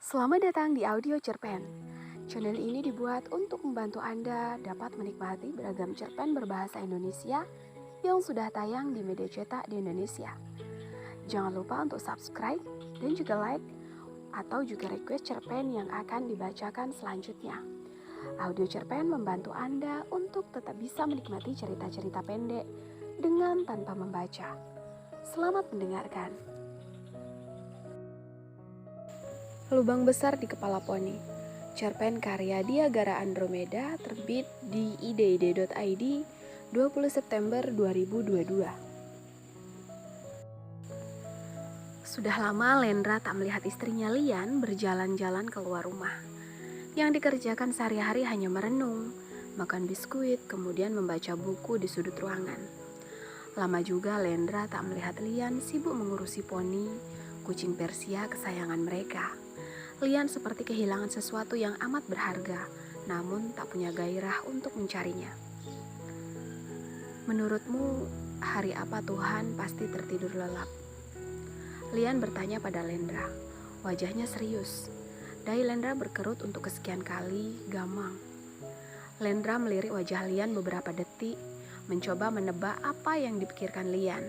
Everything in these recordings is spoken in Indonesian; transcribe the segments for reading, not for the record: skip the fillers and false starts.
Selamat datang di Audio Cerpen. Channel ini dibuat untuk membantu Anda dapat menikmati beragam cerpen berbahasa Indonesia yang sudah tayang di media cetak di Indonesia. Jangan lupa untuk subscribe dan juga like atau juga request cerpen yang akan dibacakan selanjutnya. Audio Cerpen membantu Anda untuk tetap bisa menikmati cerita-cerita pendek dengan tanpa membaca. Selamat mendengarkan. Lubang Besar di Kepala Poni, cerpen karya Diagara Andromeda, terbit di id.id 20 September 2022. Sudah lama Lendra tak melihat istrinya Lian berjalan-jalan keluar rumah. Yang dikerjakan sehari-hari hanya merenung, makan biskuit, kemudian membaca buku di sudut ruangan. Lama juga Lendra tak melihat Lian sibuk mengurusi poni, kucing Persia kesayangan mereka. Lian seperti kehilangan sesuatu yang amat berharga, namun tak punya gairah untuk mencarinya. Menurutmu, hari apa Tuhan pasti tertidur lelap? Lian bertanya pada Lendra. Wajahnya serius. Dahi Lendra berkerut untuk kesekian kali, gamang. Lendra melirik wajah Lian beberapa detik, mencoba menebak apa yang dipikirkan Lian.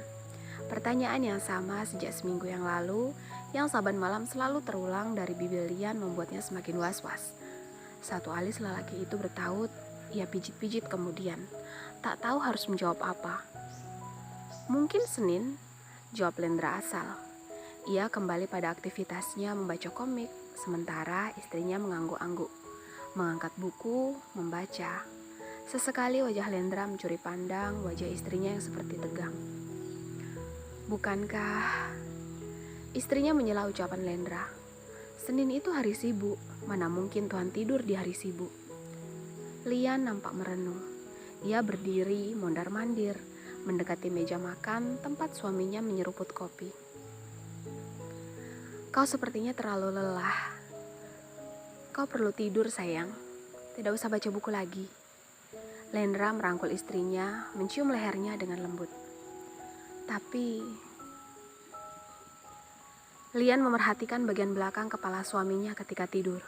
Pertanyaan yang sama sejak seminggu yang lalu, yang saban malam selalu terulang dari bibir Lian membuatnya semakin was-was. Satu alis lelaki itu bertaut, ia pijit-pijit kemudian. Tak tahu harus menjawab apa. Mungkin Senin, jawab Lendra asal. Ia kembali pada aktivitasnya membaca komik, sementara istrinya mengangguk-angguk, mengangkat buku, membaca. Sesekali wajah Lendra mencuri pandang wajah istrinya yang seperti tegang. Bukankah? Istrinya menyela ucapan Lendra. Senin itu hari sibuk, mana mungkin Tuhan tidur di hari sibuk. Lian nampak merenung. Ia berdiri, mondar-mandir, mendekati meja makan tempat suaminya menyeruput kopi. Kau sepertinya terlalu lelah. Kau perlu tidur, sayang. Tidak usah baca buku lagi. Lendra merangkul istrinya, mencium lehernya dengan lembut. Tapi Lian memerhatikan bagian belakang kepala suaminya ketika tidur.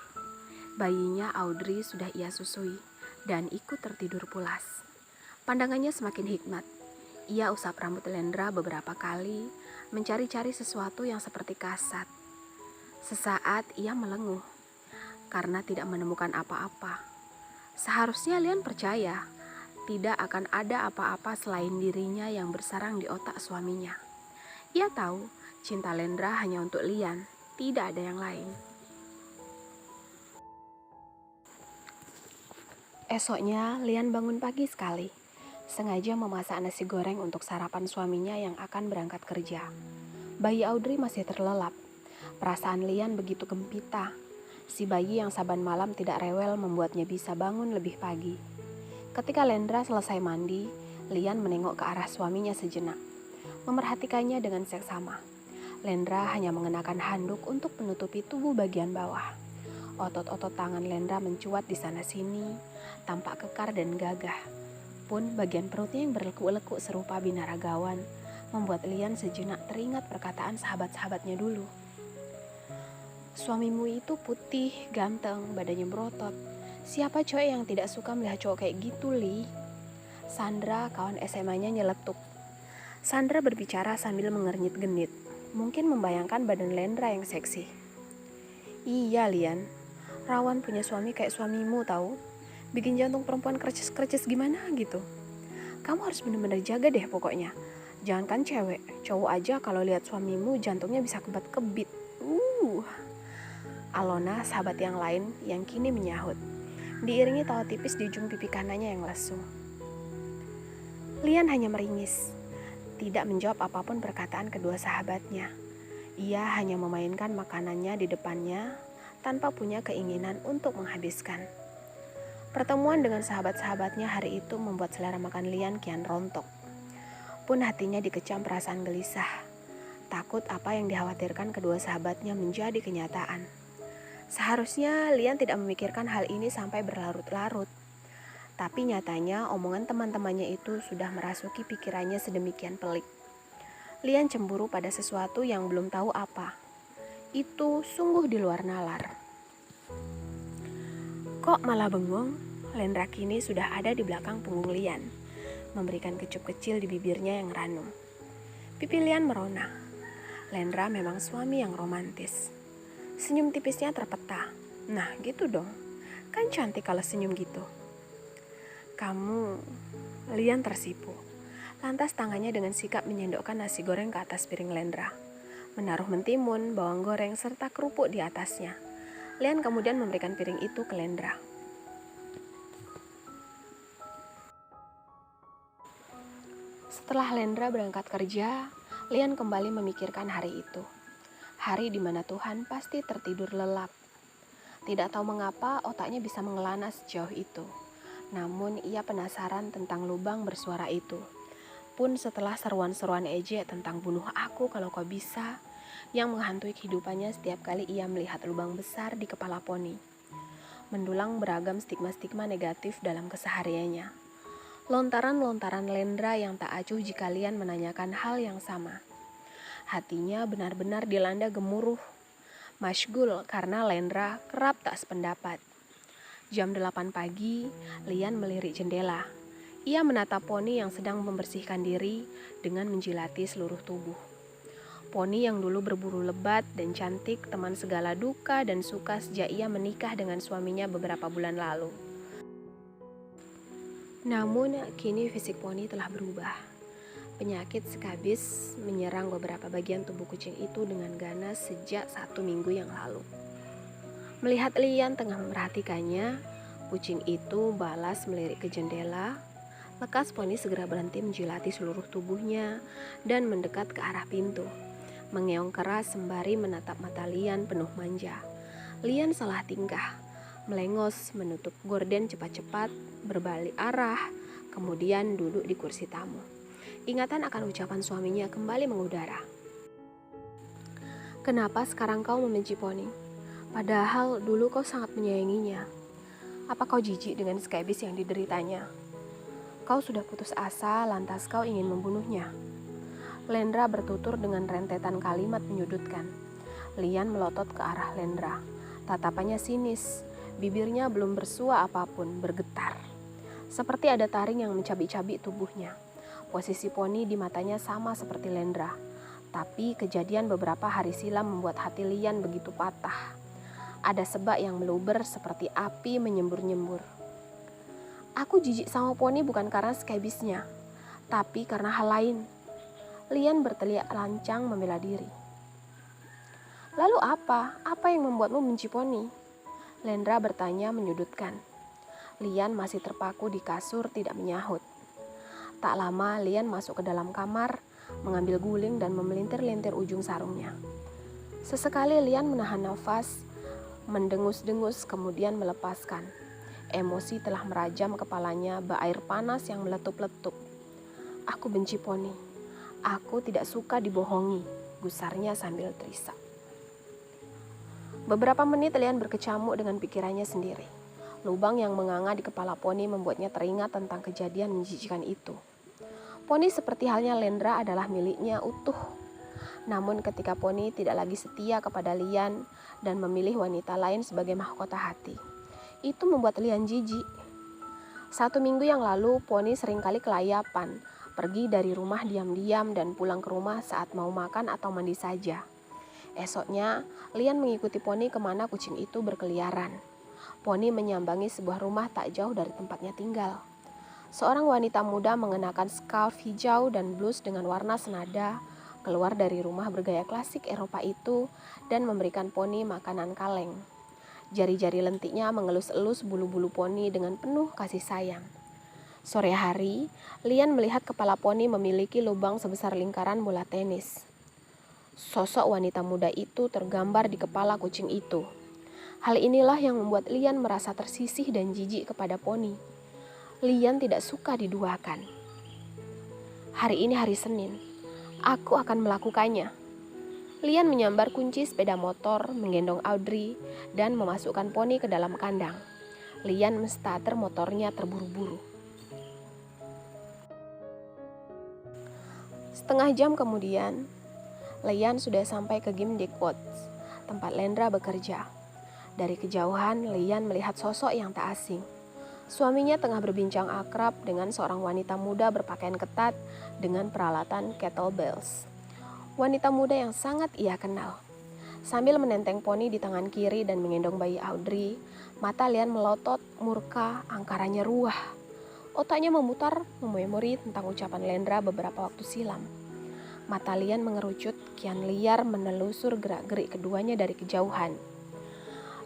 Bayinya Audrey sudah ia susui dan ikut tertidur pulas. Pandangannya semakin hikmat. Ia usap rambut Lendra beberapa kali, mencari-cari sesuatu yang seperti kasat. Sesaat ia melenguh karena tidak menemukan apa-apa. Seharusnya Lian percaya tidak akan ada apa-apa selain dirinya yang bersarang di otak suaminya. Ia tahu cinta Lendra hanya untuk Lian, tidak ada yang lain. Esoknya, Lian bangun pagi sekali. Sengaja memasak nasi goreng untuk sarapan suaminya yang akan berangkat kerja. Bayi Audrey masih terlelap. Perasaan Lian begitu gempita. Si bayi yang saban malam tidak rewel membuatnya bisa bangun lebih pagi. Ketika Lendra selesai mandi, Lian menengok ke arah suaminya sejenak. Memerhatikannya dengan seksama. Lendra hanya mengenakan handuk untuk menutupi tubuh bagian bawah. Otot-otot tangan Lendra mencuat di sana-sini, tampak kekar dan gagah. Pun bagian perutnya yang berlekuk-lekuk serupa binaragawan, membuat Lian sejenak teringat perkataan sahabat-sahabatnya dulu. Suamimu itu putih, ganteng, badannya berotot. Siapa cowok yang tidak suka melihat cowok kayak gitu, Li? Sandra, kawan SMA-nya nyeletuk. Sandra berbicara sambil mengernyit-genit, mungkin membayangkan badan Lendra yang seksi. Iya, Lian. Rawan punya suami kayak suamimu tahu. Bikin jantung perempuan kerces-kerces gimana gitu. Kamu harus benar-benar jaga deh pokoknya. Jangankan cewek, cowok aja kalau lihat suamimu jantungnya bisa kebat-kebit. Alona, sahabat yang lain, yang kini menyahut, diiringi tawa tipis di ujung pipi kanannya yang lesu. Lian hanya meringis, tidak menjawab apapun perkataan kedua sahabatnya. Ia hanya memainkan makanannya di depannya tanpa punya keinginan untuk menghabiskan. Pertemuan dengan sahabat-sahabatnya hari itu membuat selera makan Lian kian rontok. Pun hatinya dikecam perasaan gelisah. Takut apa yang dikhawatirkan kedua sahabatnya menjadi kenyataan. Seharusnya Lian tidak memikirkan hal ini sampai berlarut-larut. Tapi nyatanya omongan teman-temannya itu sudah merasuki pikirannya sedemikian pelik. Lian cemburu pada sesuatu yang belum tahu apa. Itu sungguh di luar nalar. Kok malah bengong? Lendra kini sudah ada di belakang punggung Lian, memberikan kecup kecil di bibirnya yang ranum. Pipi Lian merona. Lendra memang suami yang romantis. Senyum tipisnya terpeta. Nah gitu dong, kan cantik kalau senyum gitu. Kamu, Lian tersipu. Lantas tangannya dengan sikap menyendokkan nasi goreng ke atas piring Lendra, menaruh mentimun, bawang goreng, serta kerupuk di atasnya. Lian kemudian memberikan piring itu ke Lendra. Setelah Lendra berangkat kerja, Lian kembali memikirkan hari itu. Hari di mana Tuhan pasti tertidur lelap. Tidak tahu mengapa otaknya bisa mengelana sejauh itu. Namun ia penasaran tentang lubang bersuara itu. Pun setelah seruan-seruan ejek tentang bunuh aku kalau kau bisa, yang menghantui kehidupannya setiap kali ia melihat lubang besar di kepala poni. Mendulang beragam stigma-stigma negatif dalam kesehariannya. Lontaran-lontaran Lendra yang tak acuh jika Lian menanyakan hal yang sama. Hatinya benar-benar dilanda gemuruh. Masyghul karena Lendra kerap tak sependapat. Jam 8 pagi, Lian melirik jendela. Ia menatap poni yang sedang membersihkan diri dengan menjilati seluruh tubuh. Poni yang dulu berburu lebat dan cantik, teman segala duka dan suka sejak ia menikah dengan suaminya beberapa bulan lalu. Namun, kini fisik poni telah berubah. Penyakit skabis menyerang beberapa bagian tubuh kucing itu dengan ganas sejak 1 minggu yang lalu. Melihat Lian tengah memperhatikannya, kucing itu balas melirik ke jendela. Lekas poni segera berhenti menjilati seluruh tubuhnya dan mendekat ke arah pintu. Mengeong keras sembari menatap mata Lian penuh manja. Lian salah tingkah, melengos menutup gorden cepat-cepat, berbalik arah, kemudian duduk di kursi tamu. Ingatan akan ucapan suaminya kembali mengudara. Kenapa sekarang kau membenci poni? Padahal dulu kau sangat menyayanginya. Apa kau jijik dengan skabis yang dideritanya? Kau sudah putus asa, lantas kau ingin membunuhnya. Lendra bertutur dengan rentetan kalimat menyudutkan. Lian melotot ke arah Lendra. Tatapannya sinis, bibirnya belum bersua apapun, bergetar. Seperti ada taring yang mencabik-cabik tubuhnya. Posisi poni di matanya sama seperti Lendra. Tapi kejadian beberapa hari silam membuat hati Lian begitu patah. Ada sebab yang meluber seperti api menyembur-nyembur. Aku jijik sama poni bukan karena skabisnya, tapi karena hal lain. Lian berteriak lancang membela diri. Lalu apa? Apa yang membuatmu benci poni? Lendra bertanya menyudutkan. Lian masih terpaku di kasur tidak menyahut. Tak lama Lian masuk ke dalam kamar, mengambil guling dan memelintir-lintir ujung sarungnya. Sesekali Lian menahan nafas, mendengus-dengus kemudian melepaskan. Emosi telah merajam kepalanya bak panas yang meletup-letup. Aku benci poni. Aku tidak suka dibohongi, gusarnya sambil terisak. Beberapa menit Lian berkecamuk dengan pikirannya sendiri. Lubang yang menganga di kepala poni membuatnya teringat tentang kejadian menjijikan itu. Poni seperti halnya Lendra adalah miliknya utuh. Namun ketika poni tidak lagi setia kepada Lian dan memilih wanita lain sebagai mahkota hati, itu membuat Lian jijik. 1 minggu yang lalu, poni seringkali kelayapan, pergi dari rumah diam-diam dan pulang ke rumah saat mau makan atau mandi saja. Esoknya, Lian mengikuti poni kemana kucing itu berkeliaran. Poni menyambangi sebuah rumah tak jauh dari tempatnya tinggal. Seorang wanita muda mengenakan scarf hijau dan blus dengan warna senada keluar dari rumah bergaya klasik Eropa itu dan memberikan poni makanan kaleng. Jari-jari lentiknya mengelus-elus bulu-bulu poni dengan penuh kasih sayang. Sore hari, Lian melihat kepala poni memiliki lubang sebesar lingkaran bola tenis. Sosok wanita muda itu tergambar di kepala kucing itu. Hal inilah yang membuat Lian merasa tersisih dan jijik kepada poni. Lian tidak suka diduakan. Hari ini hari Senin, aku akan melakukannya. Lian menyambar kunci sepeda motor, menggendong Audrey, dan memasukkan poni ke dalam kandang. Lian menstarter motornya terburu-buru. Setengah jam kemudian, Lian sudah sampai ke Gimdick Woods, tempat Lendra bekerja. Dari kejauhan, Lian melihat sosok yang tak asing. Suaminya tengah berbincang akrab dengan seorang wanita muda berpakaian ketat dengan peralatan kettlebells. Wanita muda yang sangat ia kenal. Sambil menenteng poni di tangan kiri dan menggendong bayi Audrey, mata Lian melotot, murka, angkaranya ruah. Otaknya memutar memori tentang ucapan Lendra beberapa waktu silam. Mata Lian mengerucut, kian liar menelusur gerak-gerik keduanya dari kejauhan.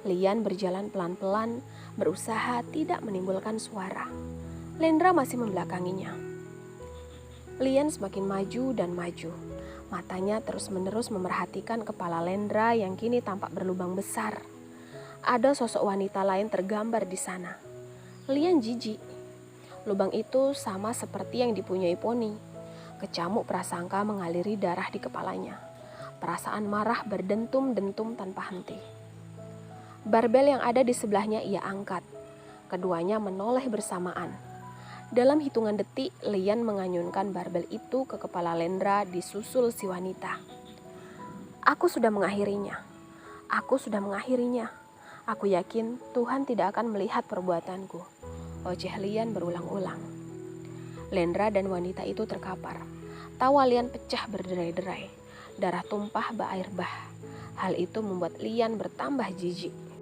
Lian berjalan pelan-pelan, berusaha tidak menimbulkan suara. Lendra masih membelakanginya. Lian semakin maju dan maju. Matanya terus-menerus memerhatikan kepala Lendra yang kini tampak berlubang besar. Ada sosok wanita lain tergambar di sana. Lian jijik. Lubang itu sama seperti yang dipunyai poni. Kecamuk prasangka mengaliri darah di kepalanya. Perasaan marah berdentum-dentum tanpa henti. Barbel yang ada di sebelahnya ia angkat. Keduanya menoleh bersamaan. Dalam hitungan detik, Lian menganyunkan barbel itu ke kepala Lendra disusul si wanita. Aku sudah mengakhirinya. Aku sudah mengakhirinya. Aku yakin Tuhan tidak akan melihat perbuatanku. Oceh Lian berulang-ulang. Lendra dan wanita itu terkapar. Tawa Lian pecah berderai-derai. Darah tumpah berair bah. Hal itu membuat Lian bertambah jijik.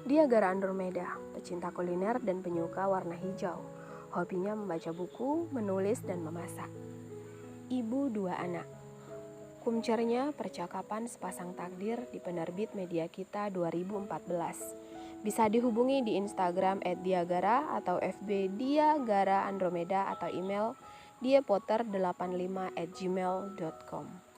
Dia Gara Andromeda, pecinta kuliner dan penyuka warna hijau. Hobinya membaca buku, menulis, dan memasak. Ibu 2 anak. Kumcernya Percakapan Sepasang Takdir di penerbit Media Kita 2014. Bisa dihubungi di Instagram @diagara atau FB Dia Gara Andromeda atau email diapotter85@gmail.com.